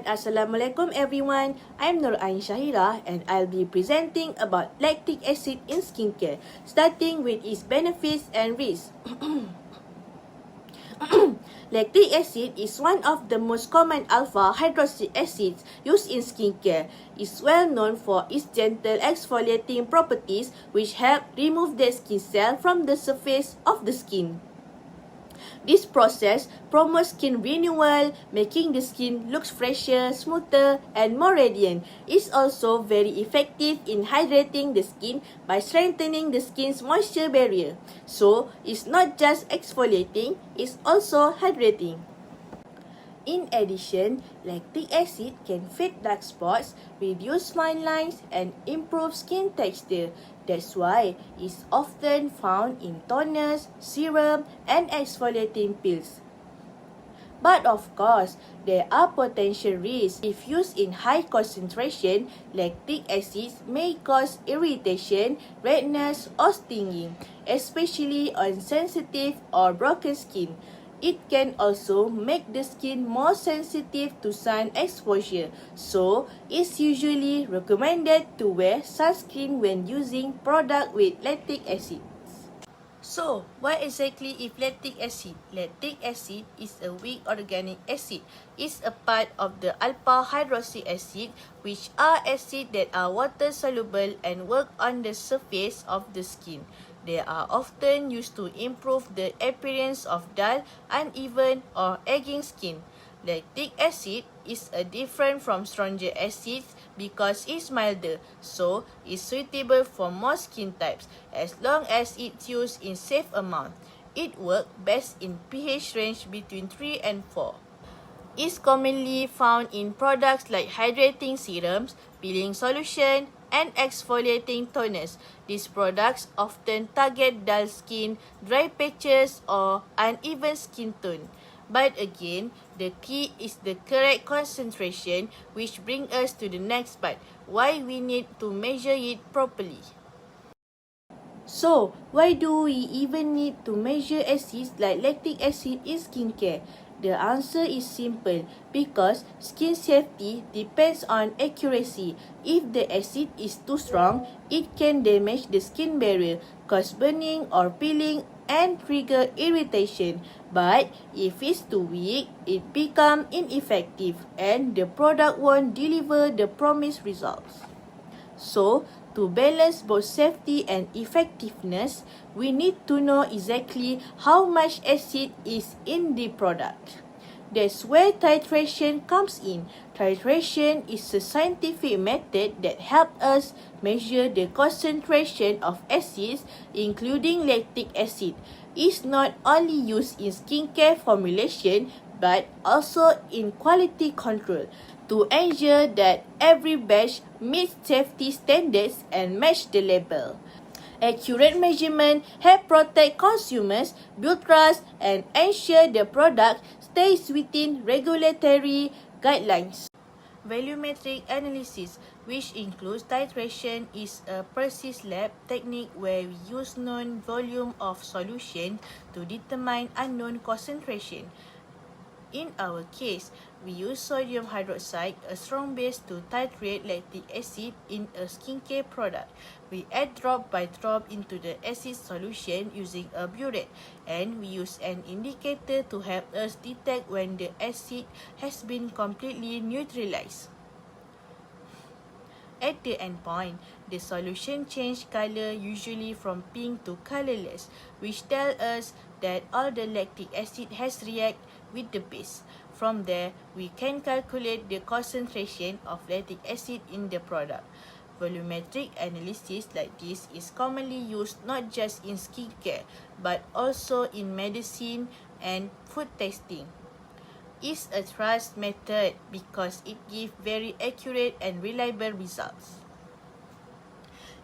Assalamualaikum everyone. I'm Nur Ain Shahira and I'll be presenting about lactic acid in skincare, starting with its benefits and risks. Lactic acid is one of the most common alpha hydroxy acids used in skincare. It's well known for its gentle exfoliating properties which help remove dead skin cells from the surface of the skin. This process promotes skin renewal, making the skin look fresher, smoother, and more radiant. It's also very effective in hydrating the skin by strengthening the skin's moisture barrier. So, it's not just exfoliating, it's also hydrating. In addition, lactic acid can fade dark spots, reduce fine lines, and improve skin texture. That's why it's often found in toners, serum, and exfoliating pills. But of course, there are potential risks. If used in high concentration, lactic acids may cause irritation, redness, or stinging, especially on sensitive or broken skin. It can also make the skin more sensitive to sun exposure, so it's usually recommended to wear sunscreen when using product with lactic acid. So, what exactly is lactic acid? Lactic acid is a weak organic acid. It's a part of the alpha hydroxy acid, which are acids that are water soluble and work on the surface of the skin. They are often used to improve the appearance of dull, uneven, or aging skin. Lactic acid is different from stronger acids because it's milder, so it's suitable for most skin types as long as it's used in safe amount. It works best in pH range between 3 and 4. It's commonly found in products like hydrating serums, peeling solution, and exfoliating toners. These products often target dull skin, dry patches, or uneven skin tone. But again, the key is the correct concentration, which brings us to the next part, why we need to measure it properly. So, why do we even need to measure acids like lactic acid in skincare? The answer is simple, because skin safety depends on accuracy. If the acid is too strong, it can damage the skin barrier, cause burning or peeling, and trigger irritation. But if it's too weak, it becomes ineffective and the product won't deliver the promised results. So, to balance both safety and effectiveness, we need to know exactly how much acid is in the product. That's where titration comes in. Titration is a scientific method that helps us measure the concentration of acids, including lactic acid. It's not only used in skincare formulation, but also in quality control to ensure that every batch meets safety standards and match the label. Accurate measurement help protect consumers, build trust, and ensure the product stays within regulatory guidelines. Volumetric analysis, which includes titration, is a precise lab technique where we use known volume of solution to determine unknown concentration. In our case, we use sodium hydroxide, a strong base, to titrate lactic acid in a skincare product. We add drop by drop into the acid solution using a burette, and we use an indicator to help us detect when the acid has been completely neutralized. At the endpoint, the solution changes color, usually from pink to colorless, which tells us that all the lactic acid has reacted with the base. From there, we can calculate the concentration of lactic acid in the product. Volumetric analysis like this is commonly used not just in skincare, but also in medicine and food testing. It's a trust method because it gives very accurate and reliable results.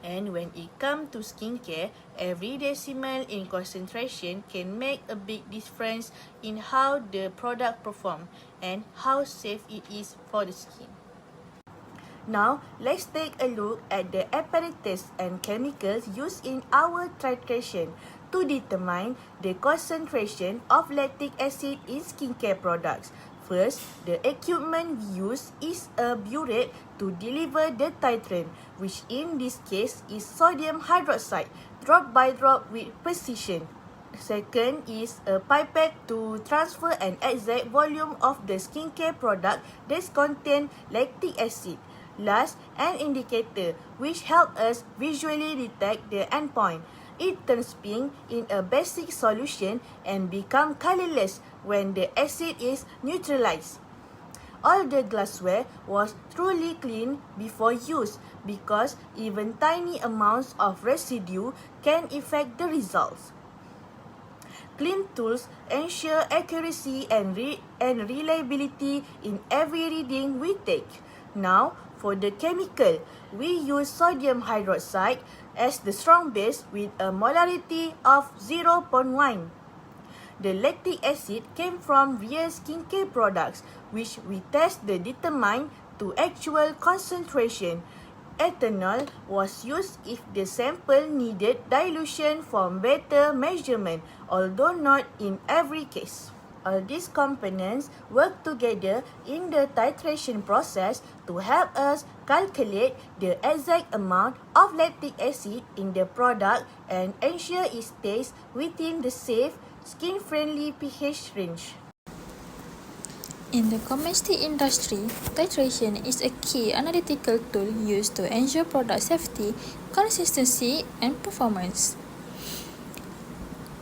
And when it comes to skincare, every decimal in concentration can make a big difference in how the product performs and how safe it is for the skin. Now, let's take a look at the apparatus and chemicals used in our titration to determine the concentration of lactic acid in skincare products. First, the equipment we use is a burette to deliver the titrant, which in this case is sodium hydroxide, drop by drop with precision. Second is a pipette to transfer an exact volume of the skincare product that contains lactic acid. Last, an indicator which helps us visually detect the endpoint. It turns pink in a basic solution and becomes colorless when the acid is neutralized. All the glassware was truly clean before use because even tiny amounts of residue can affect the results. Clean tools ensure accuracy and reliability in every reading we take. Now, for the chemical, we use sodium hydroxide as the strong base with a molarity of 0.1. The lactic acid came from real skincare products, which we test the determine to actual concentration. Ethanol was used if the sample needed dilution for better measurement, although not in every case. All these components work together in the titration process to help us calculate the exact amount of lactic acid in the product and ensure it stays within the safe, skin-friendly pH range. In the cosmetic industry, titration is a key analytical tool used to ensure product safety, consistency, and performance.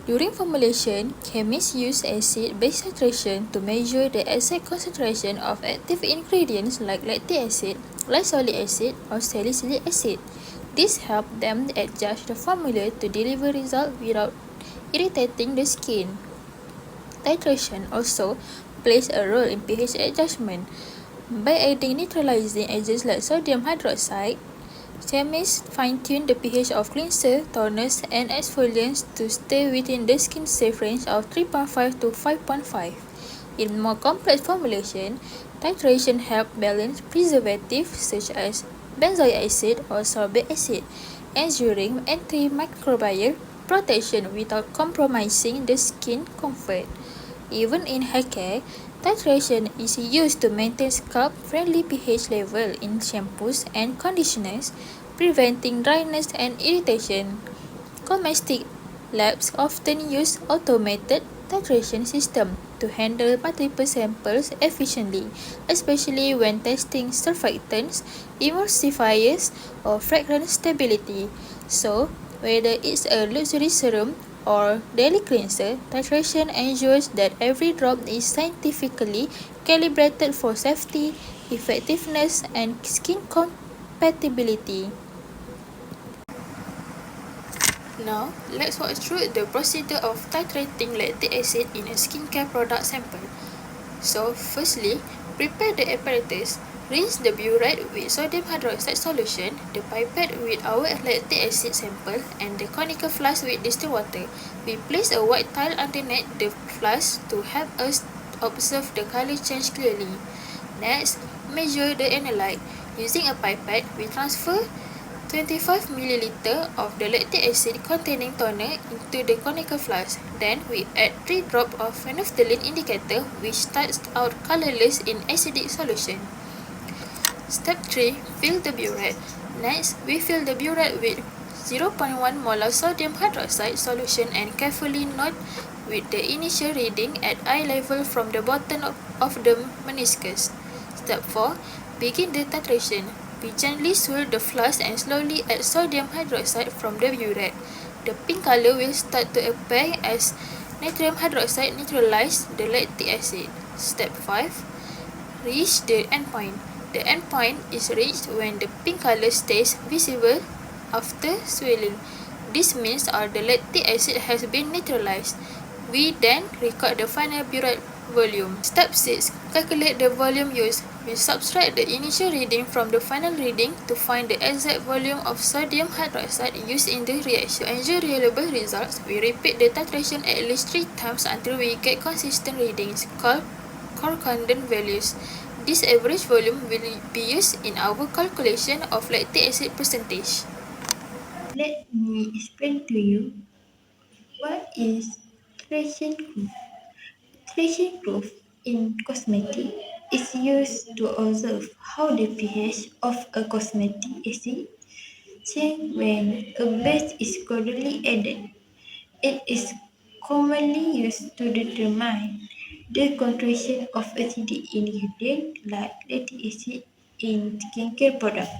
During formulation, chemists use acid-base titration to measure the exact concentration of active ingredients like lactic acid, glycolic acid, or salicylic acid. This helps them adjust the formula to deliver results without irritating the skin. Titration also plays a role in pH adjustment. By adding neutralizing agents like sodium hydroxide, chemists fine-tune the pH of cleanser, toners, and exfoliants to stay within the skin safe range of 3.5 to 5.5. In more complex formulation, titration helps balance preservatives such as benzoic acid or sorbic acid, ensuring antimicrobial protection without compromising the skin comfort. Even in hair care, titration is used to maintain scalp-friendly pH level in shampoos and conditioners, preventing dryness and irritation. Cosmetic labs often use automated titration system to handle multiple samples efficiently, especially when testing surfactants, emulsifiers, or fragrance stability. So, whether it's a luxury serum or daily cleanser, titration ensures that every drop is scientifically calibrated for safety, effectiveness, and skin compatibility. Now, let's walk through the procedure of titrating lactic acid in a skincare product sample. So, firstly, prepare the apparatus. Rinse the burette with sodium hydroxide solution, the pipette with our lactic acid sample, and the conical flask with distilled water. We place a white tile underneath the flask to help us observe the color change clearly. Next, measure the analyte. Using a pipette, we transfer 25 ml of the lactic acid containing toner into the conical flask. Then we add 3 drops of phenolphthalein indicator which starts out colorless in acidic solution. Step 3. Fill the burette. Next, we fill the burette with 0.1 molar sodium hydroxide solution and carefully note with the initial reading at eye level from the bottom of the meniscus. Step 4. Begin the titration. We gently swirl the flask and slowly add sodium hydroxide from the burette. The pink color will start to appear as natrium hydroxide neutralizes the lactic acid. Step 5. Reach the endpoint. The endpoint is reached when the pink color stays visible after swirling. This means the lactic acid has been neutralized. We then record the final burette volume. Step 6. Calculate the volume used. We subtract the initial reading from the final reading to find the exact volume of sodium hydroxide used in the reaction. To ensure reliable results, we repeat the titration at least 3 times until we get consistent readings called concordant values. This average volume will be used in our calculation of lactic acid percentage. Let me explain to you what is titration proof. Titration proof in cosmetic is used to observe how the pH of a cosmetic acid changes when a base is gradually added. It is commonly used to determine the concentration of acidic ingredient like lactic acid in skincare products.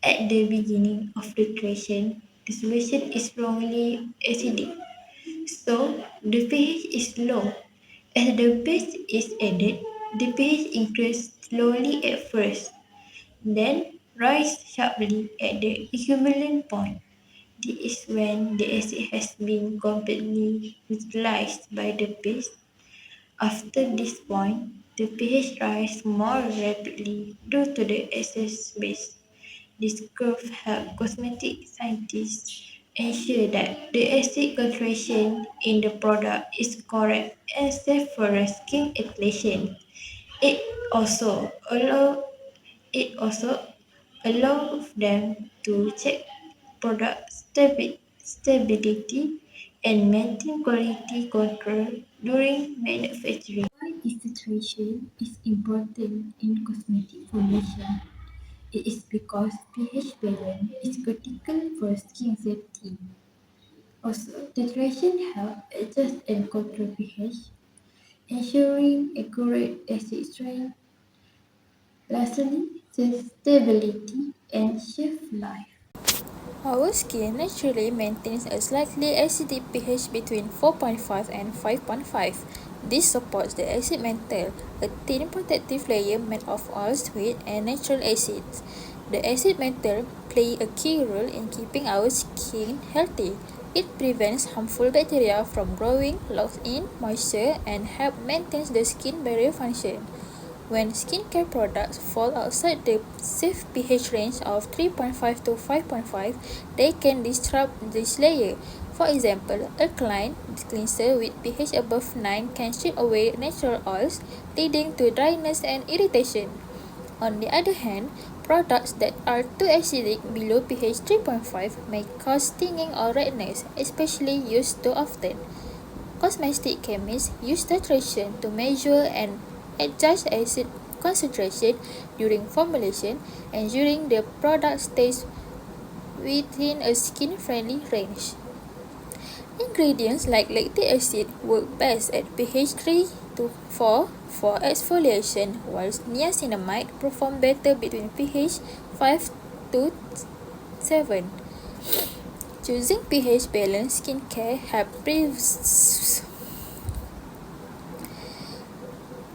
At the beginning of the reaction, the solution is strongly acidic, so the pH is low. As the base is added, the pH increases slowly at first, then rise sharply at the equivalent point. This is when the acid has been completely neutralized by the base. After this point, the pH rises more rapidly due to the excess base. This curve helps cosmetic scientists ensure that the acid concentration in the product is correct and safe for skin application. It also allows it also allows them to check product stability and maintain quality control during manufacturing. Why this situation is important in cosmetic formulation? It is because pH balance is critical for skin safety. Also, titration helps adjust and control pH, ensuring accurate acid strength. Lastly, stability and shelf life. Our skin naturally maintains a slightly acidic pH between 4.5 and 5.5. This supports the acid mantle, a thin protective layer made of oil, sweat, and natural acids. The acid mantle plays a key role in keeping our skin healthy. It prevents harmful bacteria from growing, locks in moisture, and helps maintain the skin barrier function. When skincare products fall outside the safe pH range of 3.5 to 5.5, they can disrupt this layer. For example, a alkaline cleanser with pH above 9 can strip away natural oils, leading to dryness and irritation. On the other hand, products that are too acidic below pH 3.5 may cause stinging or redness, especially used too often. Cosmetic chemists use titration to measure and adjust acid concentration during formulation, ensuring the product stays within a skin-friendly range. Ingredients like lactic acid work best at pH 3 to 4 for exfoliation, while niacinamide perform better between pH 5 to 7. Choosing pH balanced skincare helps.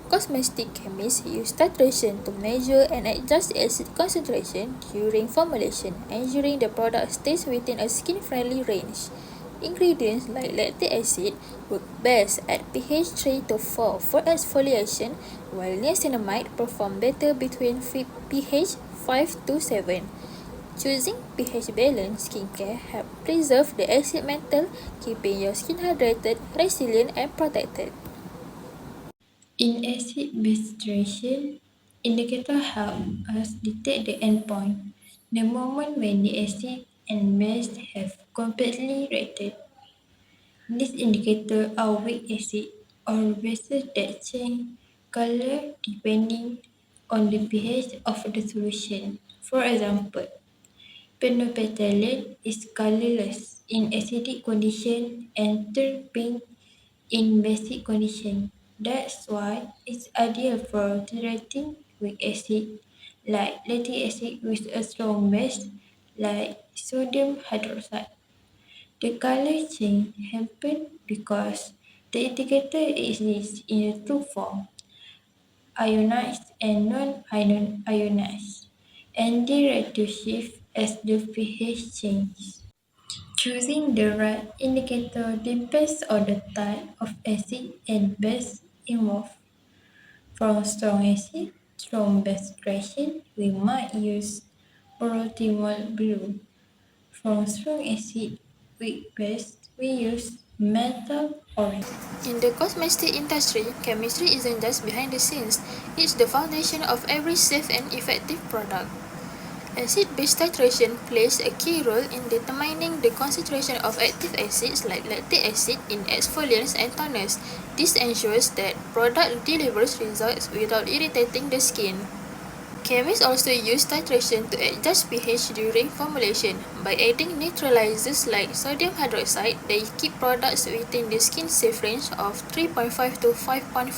Cosmetic chemists use titration to measure and adjust acid concentration during formulation, ensuring the product stays within a skin-friendly range. Ingredients like lactic acid work best at pH 3 to 4 for exfoliation, while niacinamide perform better between pH 5 to 7. Choosing pH balanced skincare helps preserve the acid mantle, keeping your skin hydrated, resilient, and protected. In acid-base reaction, indicator help us detect the endpoint, the moment when the acid and base have completely reacted. These indicators are weak acid or bases that change color depending on the pH of the solution. For example, phenolphthaleate is colorless in acidic condition and turns pink in basic condition. That's why it's ideal for treating weak acid like lactic acid with a strong base like sodium hydroxide. The color change happens because the indicator exists in two forms, ionized and non-ionized, and they react to shift as the pH changes. Choosing the right indicator depends on the type of acid and base involved. From strong acid, strong base reaction, we might use proteimol blue. From strong acid, weak base, we use metal orange. In the cosmetic industry, chemistry isn't just behind the scenes, it's the foundation of every safe and effective product. Acid-base titration plays a key role in determining the concentration of active acids like lactic acid in exfoliants and toners. This ensures that product delivers results without irritating the skin. Chemists also use titration to adjust pH during formulation. By adding neutralizers like sodium hydroxide, they keep products within the skin safe range of 3.5 to 5.5.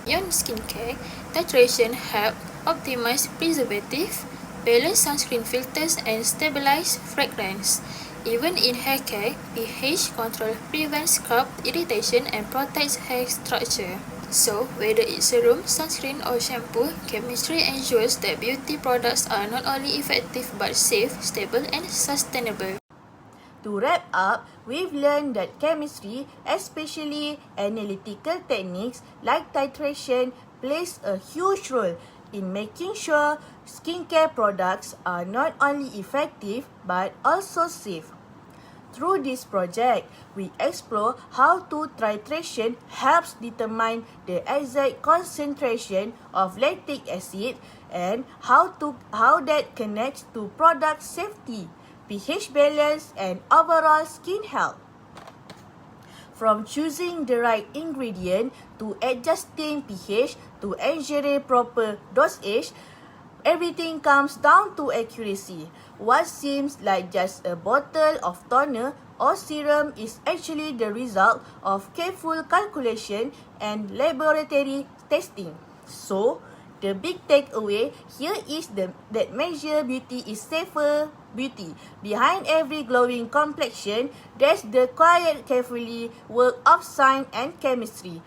Beyond skincare, titration helps optimize preservative, balance sunscreen filters, and stabilize fragrance. Even in hair care, pH control prevents scalp irritation and protects hair structure. So, whether it's serum, sunscreen, or shampoo, chemistry ensures that beauty products are not only effective but safe, stable, and sustainable. To wrap up, we've learned that chemistry, especially analytical techniques like titration, plays a huge role in making sure skincare products are not only effective but also safe. Through this project, we explore how titration helps determine the exact concentration of lactic acid and how that connects to product safety, pH balance, and overall skin health. From choosing the right ingredient to adjusting pH to ensure proper dosage, everything comes down to accuracy. What seems like just a bottle of toner or serum is actually the result of careful calculation and laboratory testing. So, the big takeaway here is that measure beauty is safer beauty. Behind every glowing complexion, there's the quiet, carefully work of science and chemistry.